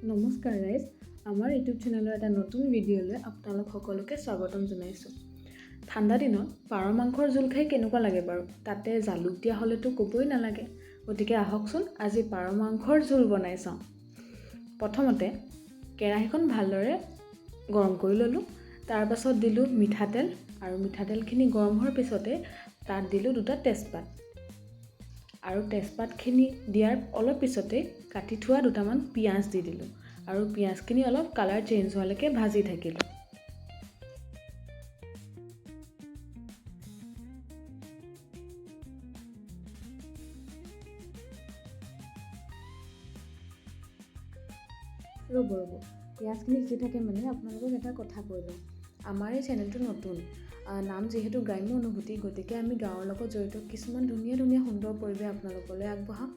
নমস্কাৰ গাইজ, আমাৰ ইউটিউব চেনেলৰ এটা নতুন ভিডিঅ'লৈ আপোনালোক সকলোকে স্বাগতম জনাইছোঁ। ঠাণ্ডা দিনত পাৰ মাংসৰ জোল খাই কেনেকুৱা লাগে বাৰু? তাতে জালুক দিয়া হ'লেতো ক'বই নালাগে। গতিকে আহকচোন আজি পাৰ মাংসৰ জোল বনাই চাওঁ। প্ৰথমতে কেৰাহীখন ভালদৰে গৰম কৰি ল'লোঁ। তাৰ পাছত দিলোঁ মিঠাতেল আৰু মিঠাতেলখিনি গৰম হোৱাৰ পিছতে তাত দিলোঁ 2টা তেজপাত। আৰু তেজপাতখিনি দিয়াৰ অলপ পিছতে কাটি থোৱা 2টামান পিঁয়াজ দি দিলোঁ আৰু পিঁয়াজখিনি অলপ কালাৰ চেঞ্জ হোৱালৈকে ভাজি থাকিলোঁ। ৰ'ব পিঁয়াজখিনি সিজি থাকে মানে আপোনালোকক এটা কথা কৈ লওঁ। আমাৰ এই চেনেলটো নতুন, নাম যিহেতু গ্ৰাম্য অনুভূতি, গতিকে আমি গাঁৱৰ লগত জড়িত কিছুমান ধুনীয়া সুন্দৰ পৰিৱেশ আপোনালোকলৈ আগবঢ়াম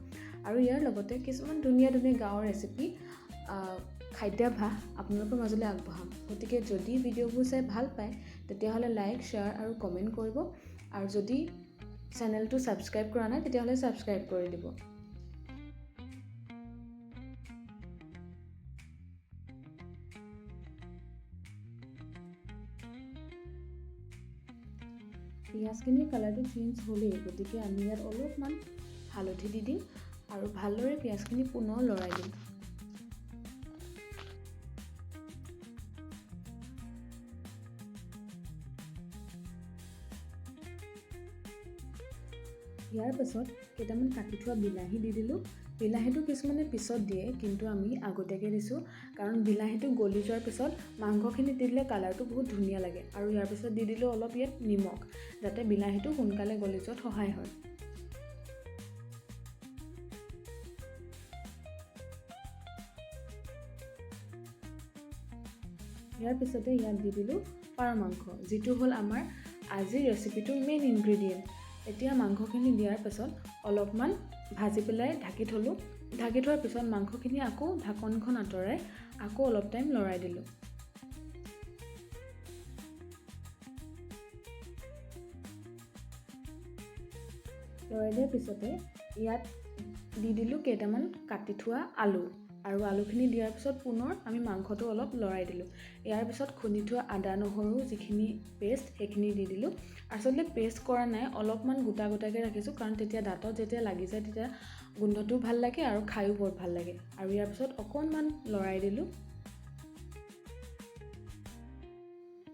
আৰু ইয়াৰ লগতে কিছুমান ধুনীয়া গাঁৱৰ ৰেচিপি, খাদ্যাভ্যাস আপোনালোকৰ মাজলৈ আগবঢ়াম। গতিকে যদি ভিডিঅ'বোৰ চাই ভাল পায় তেতিয়াহ'লে লাইক, শ্বেয়াৰ আৰু কমেণ্ট কৰিব আৰু যদি চেনেলটো ছাবস্ক্ৰাইব কৰা নাই তেতিয়াহ'লে ছাবস্ক্ৰাইব কৰি দিব। পিঁয়াজখিনিৰ কালাৰটো চেঞ্জ হ'লেই, গতিকে আমি ইয়াত অলপমান হালধি দি দিম আৰু ভালদৰে পিঁয়াজখিনি পুনৰ লৰাই দিম। ইয়াৰ পাছত কেইটামান কাটি থোৱা বিলাহী দি দিলোঁ। বিলাহীটো কিছুমানে পিছত দিয়ে, কিন্তু আমি আগতীয়াকৈ দিছোঁ কাৰণ বিলাহীটো গলি যোৱাৰ পিছত মাংসখিনি দি দিলে কালাৰটো বহুত ধুনীয়া লাগে। আৰু ইয়াৰ পিছত দি দিলোঁ অলপ ইয়াত নিমখ, যাতে বিলাহীটো সোনকালে গলি যোৱাত সহায় হয়। ইয়াৰ পিছতে ইয়াত দি দিলোঁ পাৰ মাংস, যিটো হ'ল আমাৰ আজিৰ ৰেচিপিটোৰ মেইন ইনগ্ৰিডিয়েণ্ট। এতিয়া মাংসখিনি দিয়াৰ পিছত অলপমান ভাজি পেলাই ঢাকি থ'লোঁ। ঢাকি থোৱাৰ পিছত মাংসখিনি আকৌ ঢাকনখন আঁতৰাই আকৌ অলপ টাইম লৰাই দিলোঁ। লৰাই দিয়াৰ পিছতে ইয়াত দি দিলোঁ কেইটামান কাটি থোৱা আলু আৰু আলুখিনি দিয়াৰ পিছত পুনৰ আমি মাংসটো অলপ লৰাই দিলোঁ। ইয়াৰ পিছত খুন্দি থোৱা আদা নহৰু যিখিনি পেষ্ট সেইখিনি দি দিলোঁ। আচলতে পেষ্ট কৰা নাই, অলপমান গোটাকৈ ৰাখিছোঁ কাৰণ তেতিয়া দাঁতত যেতিয়া লাগি যায় তেতিয়া গোন্ধটোও ভাল লাগে আৰু খায়ো বৰ ভাল লাগে। আৰু ইয়াৰ পিছত অকণমান লৰাই দিলোঁ।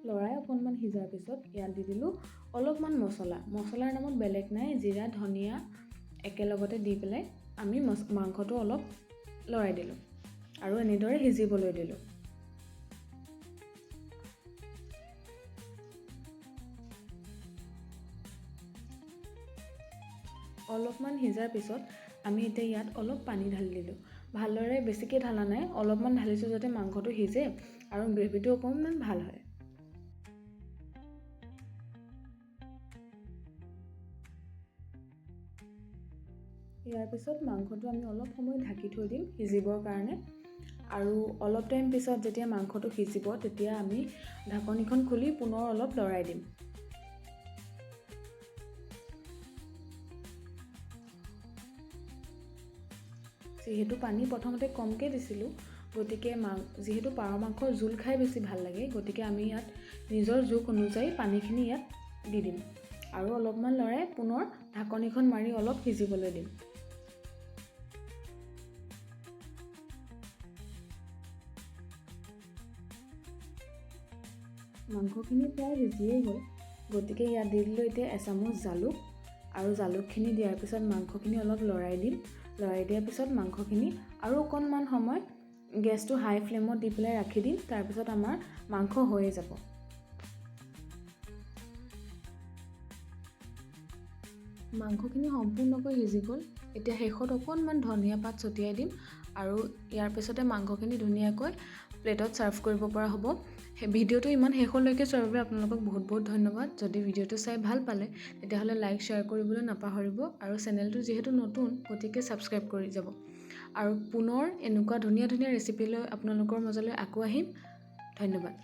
লৰাই অকণমান সিজাৰ পিছত ইয়াত দি দিলোঁ অলপমান মছলাৰ নামত বেলেগ নাই, জিৰা ধনিয়া একেলগতে দি পেলাই আমি মাংসটো অলপ লৰাই দিলোঁ আৰু এনেদৰে সিজিবলৈ দিলোঁ। অলপমান সিজাৰ পিছত আমি এতিয়া ইয়াত অলপ পানী ঢালি দিলোঁ। ভালদৰে বেছিকৈ ঢালা নাই, অলপমান ঢালিছোঁ যাতে মাংসটো সিজে আৰু গ্ৰেভিটো অকণমান ভাল হয়। ইয়াৰ পিছত মাংসটো আমি অলপ সময় ঢাকি থৈ দিম সিজিবৰ কাৰণে আৰু অলপ টাইম পিছত যেতিয়া মাংসটো সিজিব তেতিয়া আমি ঢাকনিখন খুলি পুনৰ অলপ লৰাই দিম। যিহেতু পানী প্ৰথমতে কমকৈ দিছিলোঁ, গতিকে যিহেতু পাৰ মাংসৰ জোল খাই বেছি ভাল লাগে, গতিকে আমি ইয়াত নিজৰ জোখ অনুযায়ী পানীখিনি ইয়াত দি দিম আৰু অলপমান লৰাই পুনৰ ঢাকনিখন মাৰি অলপ সিজিবলৈ দিম। মাংসখিনি প্ৰায় সিজিয়েই গ'ল, গতিকে ইয়াত দি দিলোঁ এতিয়া এচামুচ জালুক আৰু জালুকখিনি দিয়াৰ পিছত মাংসখিনি অলপ লৰাই দিম। লৰাই দিয়াৰ পিছত মাংসখিনি আৰু অকণমান সময় গেছটো হাই ফ্লেমত দি পেলাই ৰাখি দিম। তাৰপিছত আমাৰ মাংস হৈয়ে যাব। মাংসখিনি সম্পূৰ্ণকৈ সিজি গ'ল। এতিয়া শেষত অকণমান ধনিয়া পাত ছটিয়াই দিম আৰু ইয়াৰ পিছতে মাংসখিনি ধুনীয়াকৈ প্লেটত ছাৰ্ভ কৰিব পৰা হ'ব। সেই ভিডিঅ'টো ইমান শেষলৈকে চোৱাৰ বাবে আপোনালোকক বহুত ধন্যবাদ। যদি ভিডিঅ'টো চাই ভাল পালে তেতিয়াহ'লে লাইক শ্বেয়াৰ কৰিবলৈ নাপাহৰিব আৰু চেনেলটো যিহেতু নতুন গতিকে ছাবস্ক্ৰাইব কৰি যাব। আৰু পুনৰ এনেকুৱা ধুনীয়া ৰেচিপি লৈ আপোনালোকৰ মাজলৈ আকৌ আহিম। ধন্যবাদ।